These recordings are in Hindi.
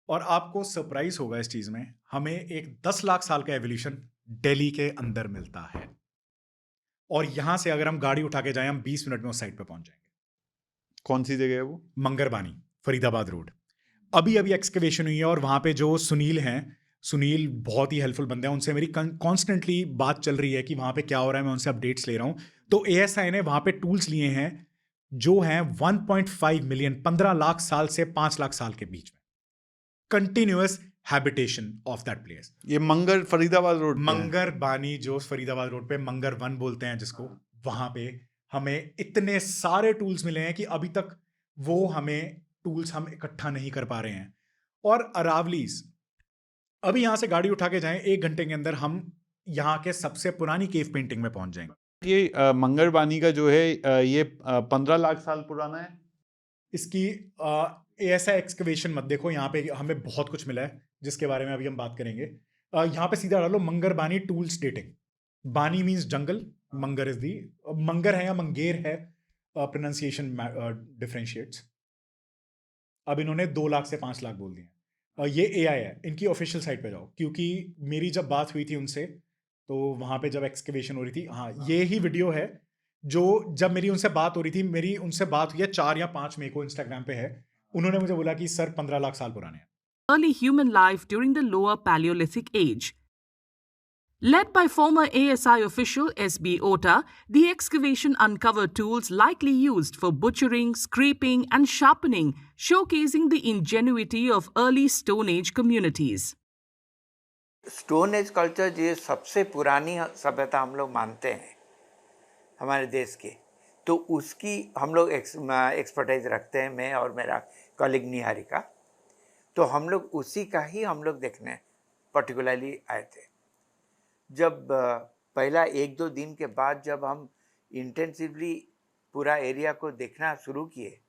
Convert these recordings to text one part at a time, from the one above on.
और आपको सरप्राइज होगा इस चीज में, हमें एक 10 लाख साल का एवोल्यूशन दिल्ली के अंदर मिलता है। और यहां से अगर हम गाड़ी उठा के जाएं, हम 20 मिनट में उस साइड पे पहुंच जाएंगे। कौन सी जगह है वो? मंगरबानी, फरीदाबाद रोड। अभी अभी एक्सकवेशन हुई है और वहां पे जो सुनील हैं, सुनील बहुत ही हेल्पफुल बंदे हैं, उनसे मेरी कॉन्स्टेंटली बात चल रही है कि वहां पे क्या हो रहा है, मैं उनसे अपडेट्स ले रहा हूं। तो एएसआई ने वहां पे टूल्स लिए हैं जो हैं 1.5 मिलियन, 15 लाख साल से 5 लाख साल के बीच में, continuous habitation of that place. ये मंगर फरीदाबाद रोड पे है? मंगर बानी जो फरीदाबाद रोड पे मंगर वन बोलते हैं जिसको, वहां पे हमें इतने सारे टूल्स मिले हैं कि अभी तक वो हमें टूल्स हम इकट्ठा नहीं कर पा रहे हैं। और अरावलीज, अभी यहां से गाड़ी उठा के जाएं, 1 घंटे के अंदर हम यहाँ के सबसे पुरानी केव पेंटिंग में पहुंच जाएंगे। ये मंगरबानी का जो है ये 15 लाख साल पुराना है। इसकी ऐसा एक्सकवेशन मत देखो, यहाँ पे हमें बहुत कुछ मिला है जिसके बारे में अभी हम बात करेंगे। यहाँ पे सीधा डालो मंगरबानी टूल्स डेटिंग। बानी मीन्स जंगल, मंगर इज दी, मंगर है या मंगेर है, प्रोनाउंसिएशन डिफरेंशिएट्स। अब इन्होंने 2 लाख से 5 लाख बोल दिए। ये एआई है, इनकी ऑफिशियल साइट पे जाओ, क्योंकि मेरी जब बात हुई थी उनसे तो वहां पे जब एक्सकवेशन हो रही थी, हाँ ये ही वीडियो है जो जब मेरी उनसे बात हो रही थी, मेरी उनसे बात हुई है 4 या 5 मई को, इंस्टाग्राम पे है। उन्होंने मुझे बोला कि सर 15 लाख साल पुराने हैं। Early human life during the lower Paleolithic age. Led by former ASI official S.B. Ota, the excavation uncovered tools likely used for butchering, scraping, and sharpening, showcasing the ingenuity of early Stone Age communities. Stone age culture जो सबसे पुरानी सभ्यता हम लोग मानते हैं हमारे देश की, तो उसकी हम लोग एक्सपर्टाइज रखते हैं, मैं और मेरा कॉलीग निहारिका। तो हम लोग उसी का ही हम लोग देखने पर्टिकुलरली आए थे। जब पहला 1-2 दिन के बाद जब हम इंटेंसिवली पूरा एरिया को देखना शुरू किए,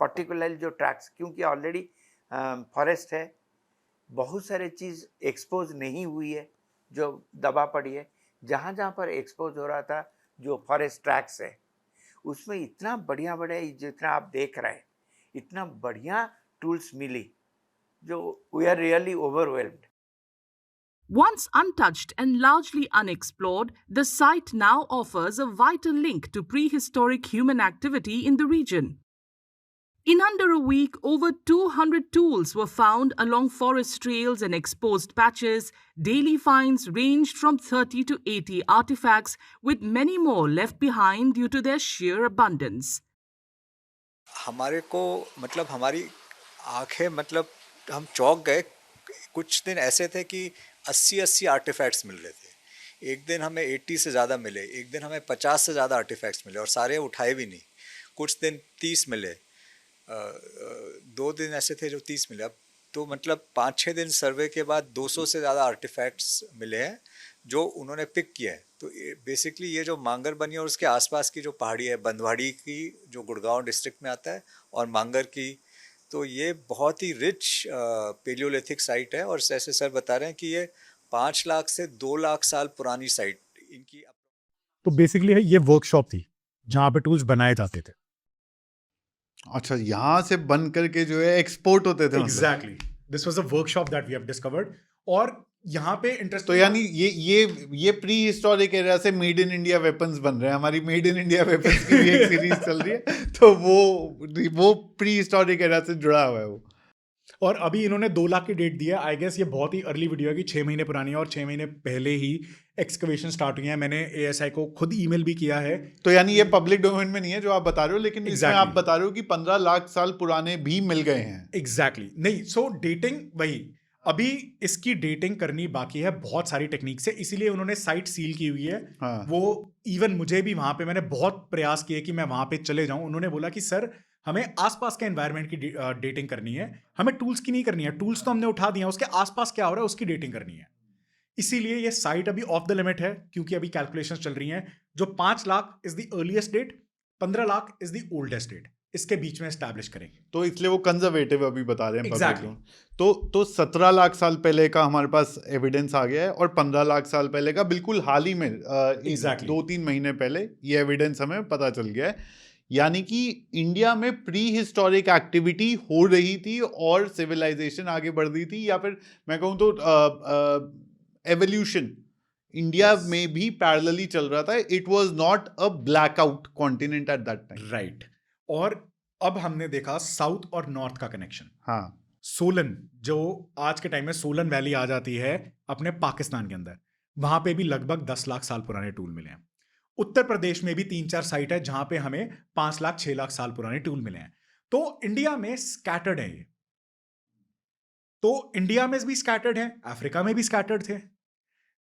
पर्टिकुलरली जो ट्रैक्स, क्योंकि ऑलरेडी फॉरेस्ट है, बहुत सारे चीज़ एक्सपोज नहीं हुई है जो दबा पड़ी है। जहाँ जहाँ पर एक्सपोज हो रहा था जो फॉरेस्ट ट्रैक्स है, उसमें इतना बढ़िया जितना आप देख रहे हैं, इतना बढ़िया टूल्स मिली जो we are really overwhelmed. Once untouched and largely unexplored, the site now offers a vital link to prehistoric human activity in the region. In under a week, over 200 tools were found along forest trails and exposed patches. Daily finds ranged from 30 to 80 artifacts, with many more left behind due to their sheer abundance. हमारे को मतलब हमारी आंखें मतलब हम चौंक गए। कुछ दिन ऐसे थे कि 80 आर्टिफैक्ट्स मिल रहे थे। एक दिन हमें 80 से ज़्यादा मिले, एक दिन हमें 50 से ज़्यादा आर्टिफैक्ट्स मिले और सारे उठाए भी नहीं। कुछ दिन 30 मिले, 2 दिन ऐसे थे जो 30 मिले। अब तो मतलब 5-6 दिन सर्वे के बाद 200 से ज़्यादा आर्टिफैक्ट्स मिले हैं जो उन्होंने पिक किए हैं। तो बेसिकली ये जो मांगर बनी और उसके आसपास की जो पहाड़ी है, बंदवाड़ी की जो गुड़गांव डिस्ट्रिक्ट में आता है, और मांगर की, तो ये बहुत ही रिच पेलियोलिथिक साइट है। और जैसे सर बता रहे हैं कि ये 5 लाख से 2 लाख साल पुरानी साइट इनकी। तो बेसिकली ये वर्कशॉप थी जहाँ पे टूल्स बनाए जाते थे। अच्छा, यहाँ से बन करके जो है एक्सपोर्ट होते थे? Exactly, this was a workshop that we have discovered. और यहाँ पे इंटरेस्ट, तो यानी ये प्री हिस्टोरिक एरा से मेड इन इंडिया वेपन्स बन रहे हैं। हमारी मेड इन इंडिया वेपन्स की भी एक सीरीज चल रही है, तो वो प्री हिस्टोरिक एरा से जुड़ा हुआ है वो। और अभी इन्होंने 2 लाख की डेट दी है। आई गेस ये बहुत ही अर्ली वीडियो है कि 6 महीने पुरानी है और 6 महीने पहले ही एक्सकवेशन स्टार्ट हुई है। मैंने एएसआई को खुद ईमेल भी किया है। तो यानी ये पब्लिक डोमेन में नहीं है जो आप बता रहे हो, लेकिन इसमें आप बता रहे हो कि 15 लाख साल पुराने भी मिल गए हैं। एग्जैक्टली नहीं, सो डेटिंग वही, अभी इसकी डेटिंग करनी बाकी है बहुत सारी टेक्निक से, इसीलिए उन्होंने साइट सील की हुई है। हाँ। वो इवन मुझे भी वहां पे, मैंने बहुत प्रयास किए कि मैं वहां पे चले जाऊं। उन्होंने बोला कि सर हमें आसपास के एनवायरनमेंट की डेटिंग करनी है, हमें टूल्स की नहीं करनी है। टूल्स तो हमने उठा दिया, उसके आसपास क्या हो रहा है उसकी डेटिंग करनी है। इसीलिए ये साइट अभी ऑफ द लिमिट है, क्योंकि अभी कैलकुलेशंस चल रही हैं। जो 5 lakh is the earliest date, 15 lakh is the oldest date, इसके बीच में एस्टैब्लिश करेंगे। तो इसलिए वो कंजर्वेटिव अभी बता रहे हैं। Exactly. तो 17 लाख साल पहले का हमारे पास एविडेंस आ गया है, और 15 लाख साल पहले का बिल्कुल हाल ही में Exactly. 2-3 महीने पहले ये एविडेंस हमें पता चल गया है। यानी कि इंडिया में प्री हिस्टोरिक एक्टिविटी हो रही थी और सिविलाइजेशन आगे बढ़ रही थी, या फिर मैं कहूँ तो एवोल्यूशन इंडिया में भी पैरेलली चल रहा था. It was not a blackout continent at that time. Right. और अब हमने देखा साउथ और नॉर्थ का कनेक्शन. हाँ. सोलन, जो आज के टाइम में सोलन वैली आ जाती है अपने पाकिस्तान के अंदर, वहां पे भी लगभग 10 लाख साल पुराने टूल मिले हैं. उत्तर प्रदेश में भी 3-4 साइट है जहां पे हमें 5 लाख 6 लाख साल पुराने टूल मिले हैं. तो इंडिया में स्कैटर्ड है ये. तो इंडिया में भी स्कैटर्ड है, अफ्रीका में भी स्कैटर्ड थे.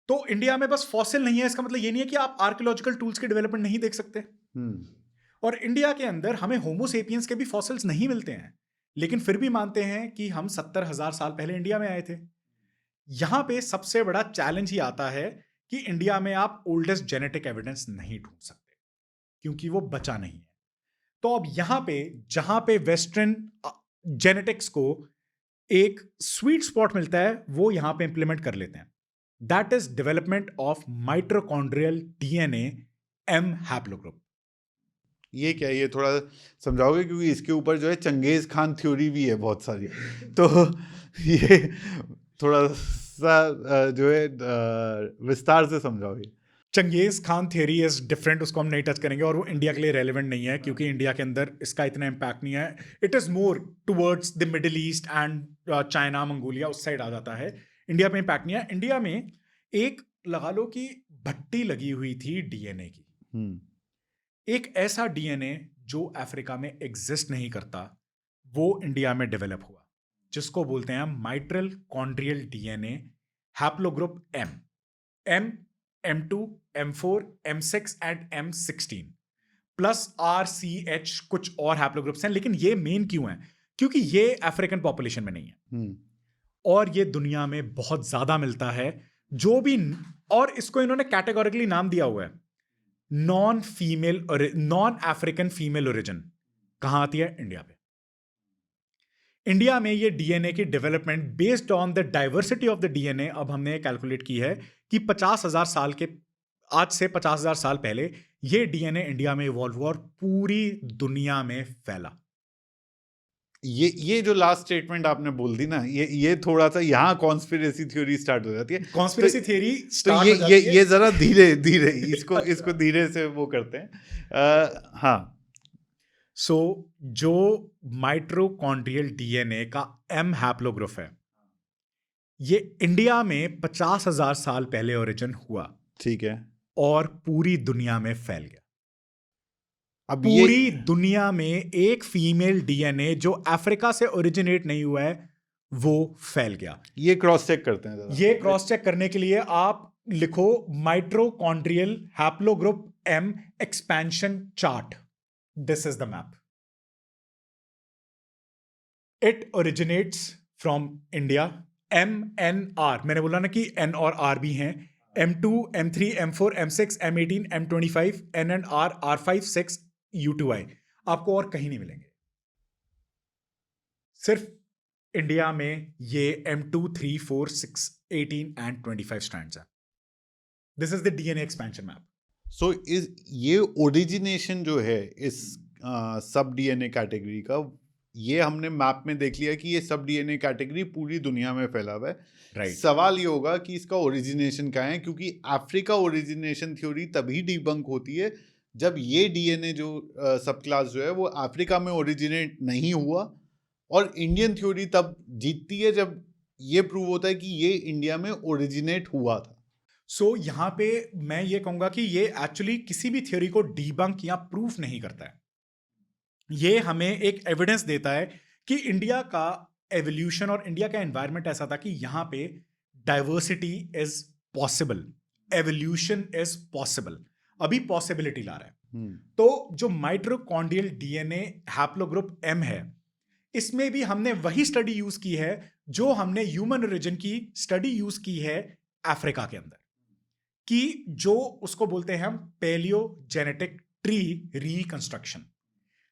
तो इंडिया में बस फॉसिल नहीं है, इसका मतलब ये नहीं है कि आप आर्कियोलॉजिकल टूल्स की डेवलपमेंट नहीं देख सकते. और इंडिया के अंदर हमें होमो सेपियंस के भी फॉसिल्स नहीं मिलते हैं, लेकिन फिर भी मानते हैं कि हम 70,000 साल पहले इंडिया में आए थे. यहां पे सबसे बड़ा चैलेंज ही आता है कि इंडिया में आप ओल्डेस्ट जेनेटिक एविडेंस नहीं ढूंढ सकते क्योंकि वो बचा नहीं है. तो अब यहां पे जहां पे वेस्टर्न जेनेटिक्स को एक स्वीट स्पॉट मिलता है, वो यहां पे इंप्लीमेंट कर लेते हैं. That is development of mitochondrial DNA M haplogroup. ये क्या है, ये थोड़ा समझाओगे, क्योंकि इसके ऊपर जो है चंगेज खान थ्योरी भी है बहुत सारी. तो ये थोड़ा सा जो है विस्तार से समझाओगे. Genghis Khan theory is different, उसको हम नहीं टच करेंगे और वो इंडिया के लिए रेलेवेंट नहीं है क्योंकि इंडिया के अंदर इसका इतना इम्पैक्ट नहीं है. It is more towards the middle east and China, Mongolia, उस साइड आ जाता है. इंडिया में इम्पैक्ट नहीं है. इंडिया में एक लगा लो कि भट्टी लगी हुई थी डीएनए की. एक ऐसा डीएनए जो अफ्रीका में एग्जिस्ट नहीं करता, वो इंडिया में डेवलप हुआ, जिसको बोलते हैं mitochondrial DNA haplogroup M, M2, M4, M6 and M16 plus RCH कुछ और हैप्लोग्रुप्स हैं. लेकिन ये मेन क्यों है? क्योंकि ये अफ्रीकन पॉपुलेशन में नहीं है और ये दुनिया में बहुत ज्यादा मिलता है. जो भी, और इसको इन्होंने कैटेगोरिकली नाम दिया हुआ है नॉन अफ्रीकन फीमेल ओरिजिन. कहां आती है? इंडिया पे. इंडिया में ये डीएनए की development based on the diversity of the DNA, अब हमने कैलकुलेट की है कि 50,000 साल के, आज से 50,000 साल पहले ये डीएनए इंडिया में इवॉल्व हुआ और पूरी दुनिया में फैला. ये जो लास्ट स्टेटमेंट आपने बोल दी ना, ये थोड़ा सा यहाँ कॉन्स्पिरेसी थ्योरी स्टार्ट हो जाती है. कॉन्स्पिरेसी थ्योरी तो ये जरा धीरे धीरे इसको धीरे से वो करते हैं. हाँ. सो जो माइटोकॉन्ड्रियल डीएनए का एम हैप्लोग्रुप है, ये इंडिया में 50,000 साल पहले ओरिजिन हुआ. ठीक है. और पूरी दुनिया में फैल गया. अब पूरी दुनिया में एक फीमेल डीएनए जो अफ्रीका से ओरिजिनेट नहीं हुआ है, वो फैल गया. ये क्रॉस चेक करते हैं जरा. ये क्रॉस चेक करने के लिए आप लिखो mitochondrial haplogroup M expansion chart. This is the map. It originates from India. MNR, मैंने बोला ना कि N और R भी हैं. M2, M3, M4, M6, M18, M25, NNR, R5, 6, U2I. आपको और कहीं नहीं मिलेंगे. सिर्फ इंडिया में ये M2, 3, 4, 6, 18 and 25 strands हैं. This is the DNA expansion map. सो ये ओरिजिनेशन जो है इस सब डीएनए कैटेगरी का, ये हमने मैप में देख लिया कि ये सब डीएनए कैटेगरी पूरी दुनिया में फैला हुआ है. Right. सवाल ये होगा कि इसका ओरिजिनेशन कहाँ है, क्योंकि अफ्रीका ओरिजिनेशन थ्योरी तभी डिबंक होती है जब ये डीएनए जो सब क्लास जो है वो अफ्रीका में ओरिजिनेट नहीं हुआ, और इंडियन थ्योरी तब जीतती है जब ये प्रूव होता है कि ये इंडिया में ओरिजिनेट हुआ था. सो यहां पे मैं ये कहूंगा कि ये एक्चुअली किसी भी थ्योरी को डीबंक या प्रूफ नहीं करता है. ये हमें एक एविडेंस देता है कि इंडिया का एवोल्यूशन और इंडिया का एनवायरनमेंट ऐसा था कि यहां पे diversity is possible, evolution is possible. अभी पॉसिबिलिटी ला रहा है. तो जो माइटोकॉन्ड्रियल डीएनए हैप्लोग्रुप एम है, इसमें भी हमने वही स्टडी यूज की है जो हमने ह्यूमन ओरिजिन की स्टडी यूज की है अफ्रीका के अंदर, कि जो उसको बोलते हैं हम पैलियोजेनेटिक ट्री रिकंस्ट्रक्शन.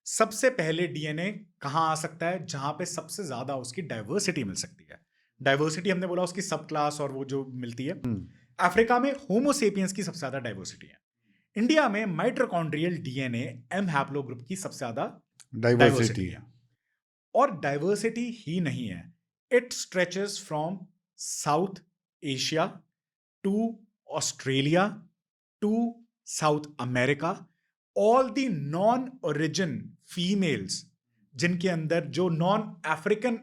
सबसे पहले डीएनए कहां आ सकता है? जहां पे सबसे ज्यादा उसकी डाइवर्सिटी मिल सकती है. डाइवर्सिटी हमने बोला उसकी सब क्लास और वो जो मिलती है. अफ्रीका में होमो सेपियंस की सबसे ज्यादा डाइवर्सिटी है. इंडिया में माइटोकॉन्ड्रियल डीएनए एम हैप्लोग्रुप की सबसे ज्यादा डाइवर्सिटी है, और डाइवर्सिटी ही नहीं है, it stretches from South Asia to Australia to South America. All the non origin females जिनके अंदर जो नॉन अफ्रीकन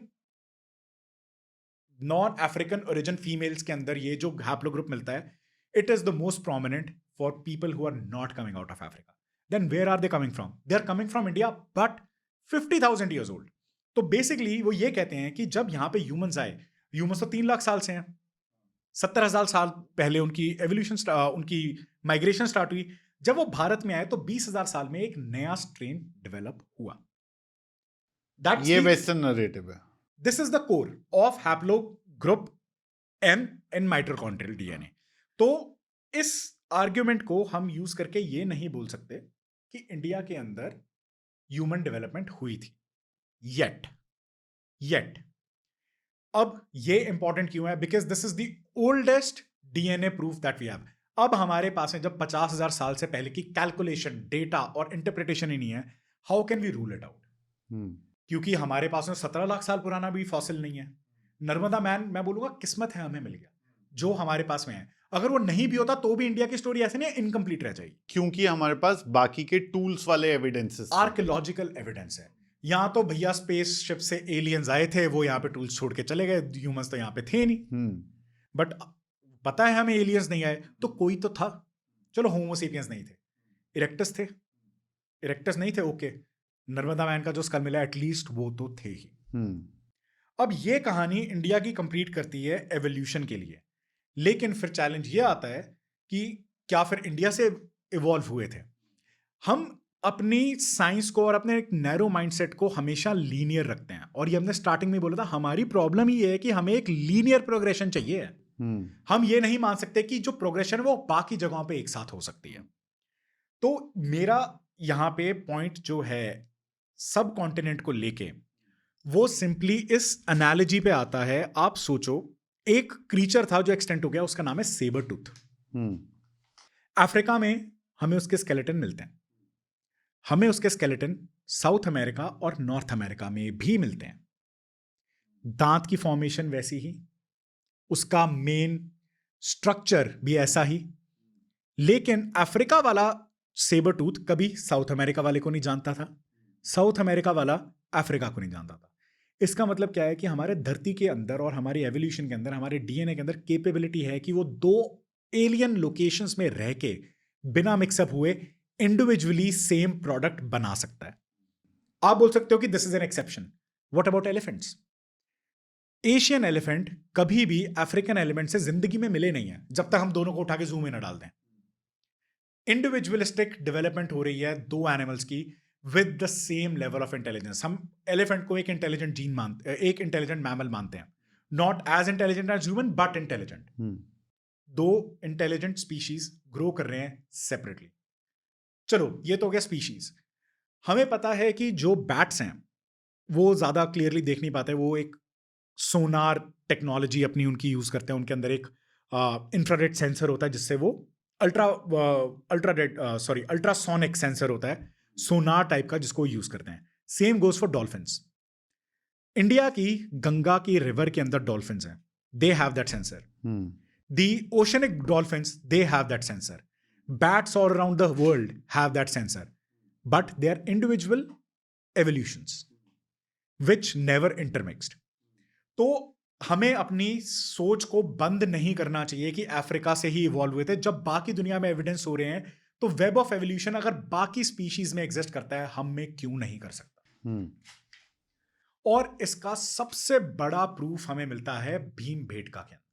ओरिजिन फीमेल्स के अंदर ये जो हैप्लोग्रुप मिलता है, it is the most prominent for people who are not coming out of Africa. Then where are they coming from? They are coming from India but 50,000 years old. तो बेसिकली वो ये कहते हैं कि जब यहां पे ह्यूमंस आए, ह्यूमंस तो 3 लाख साल से हैं, 70,000 साल पहले उनकी एवोल्यूशन उनकी माइग्रेशन स्टार्ट हुई. जब वो भारत में आए तो 20,000 साल में एक नया स्ट्रेन डेवलप हुआ. ये वेस्टर्न नरेटिव है. This is the core of haplogroup M in mitochondrial DNA. तो इस आर्ग्यूमेंट को हम यूज करके ये नहीं बोल सकते कि इंडिया के अंदर ह्यूमन डेवलपमेंट हुई थी yet. अब ये इंपॉर्टेंट क्यों है? Because this is the oldest DNA proof that we have. अब हमारे पास है, जब 50,000 साल से पहले की कैलकुलेशन, डेटा और इंटरप्रिटेशन ही नहीं है, how can we rule it out? क्योंकि हमारे पास में 17 लाख साल पुराना भी फॉसिल नहीं है. नर्मदा मैन, मैं बोलूंगा किस्मत है, हमें मिल गया जो हमारे पास में है. अगर वो नहीं भी होता तो भी इंडिया की स्टोरी ऐसे नहीं इनकम्प्लीट रह जाएगी, क्योंकि हमारे पास बाकी के टूल्स वाले एविडेंसेस, आर्कियोलॉजिकल एविडेंस है. यहाँ तो भैया स्पेसशिप से एलियंस आए थे, वो यहाँ पे टूल्स छोड़ के चले गए, ह्यूमंस तो यहाँ पे थे नहीं. बट पता है हमें एलियंस नहीं आए, तो कोई तो था. चलो होमोसेपियंस नहीं थे, इरेक्टस थे. इरेक्टस नहीं थे, ओके. नर्मदा मैन का जो स्कल मिला एटलीस्ट वो तो थे ही. अब ये कहानी इंडिया की कंप्लीट करती है एवोल्यूशन के लिए. लेकिन फिर चैलेंज ये आता है कि क्या फिर इंडिया से इवॉल्व हुए थे? हम अपनी साइंस को और अपने एक नैरो माइंडसेट को हमेशा लीनियर रखते हैं, और ये हमने स्टार्टिंग में बोला था, हमारी प्रॉब्लम ये है कि हमें एक लीनियर प्रोग्रेशन चाहिए. हम ये नहीं मान सकते कि जो प्रोग्रेशन है वो बाकी जगहों पे एक साथ हो सकती है. तो मेरा यहां पे पॉइंट जो है सब कॉन्टिनेंट को लेके, वो सिंपली इस एनालॉजी पे आता है. आप सोचो, एक क्रीचर था जो एक्सटेंट हो गया, उसका नाम है सेबर टूथ. अफ्रीका में हमें उसके स्केलेटन मिलते हैं. हमें उसके स्केलेटन साउथ अमेरिका और नॉर्थ अमेरिका में भी मिलते हैं. दांत की फॉर्मेशन वैसी ही, उसका मेन स्ट्रक्चर भी ऐसा ही. लेकिन अफ्रीका वाला सेबर टूथ कभी साउथ अमेरिका वाले को नहीं जानता था, साउथ अमेरिका वाला अफ्रीका को नहीं जानता था. इसका मतलब क्या है कि हमारे धरती के अंदर और हमारी एवोल्यूशन के अंदर, हमारे डीएनए के अंदर कैपेबिलिटी है कि वो 2 एलियन लोकेशंस में रह के बिना मिक्सअप हुए इंडिविजुअली सेम प्रोडक्ट बना सकता है. आप बोल सकते हो कि this is an exception. What about elephants? Asian elephant कभी भी अफ्रीकन एलिमेंट से जिंदगी में मिले नहीं है, जब तक हम दोनों को उठा के जू में ना डाल दें. इंडिविजुअलिस्टिक डेवलपमेंट हो रही है 2 एनिमल्स की with the same level of intelligence. हम एलिफेंट को एक इंटेलिजेंट जीन मानते, एक इंटेलिजेंट मैमल मानते हैं. Not as intelligent as human but intelligent. 2 intelligent species grow कर रहे हैं सेपरेटली. चलो ये तो हो गया स्पीशीज. हमें पता है कि जो बैट्स हैं वो ज्यादा क्लियरली देख नहीं पाते, वो एक सोनार टेक्नोलॉजी अपनी उनकी यूज करते हैं. उनके अंदर एक इंफ्रारेड सेंसर होता है जिससे वो अल्ट्रासोनिक सेंसर होता है, सोनार टाइप का, जिसको यूज करते हैं. Same goes for dolphins. India की गंगा की रिवर के अंदर डॉल्फिन्स हैं, they have that sensor. The oceanic dolphins, they have that sensor. Bats all around the world have that sensor, but they are individual evolutions which never intermixed. तो हमें अपनी सोच को बंद नहीं करना चाहिए कि अफ्रीका से ही इवॉल्व हुए थे. जब बाकी दुनिया में एविडेंस हो रहे हैं, तो वेब ऑफ एवोल्यूशन अगर बाकी स्पीशीज में एग्जिस्ट करता है, हम में क्यों नहीं कर सकता? और इसका सबसे बड़ा प्रूफ हमें मिलता है भीमबेटका के अंदर.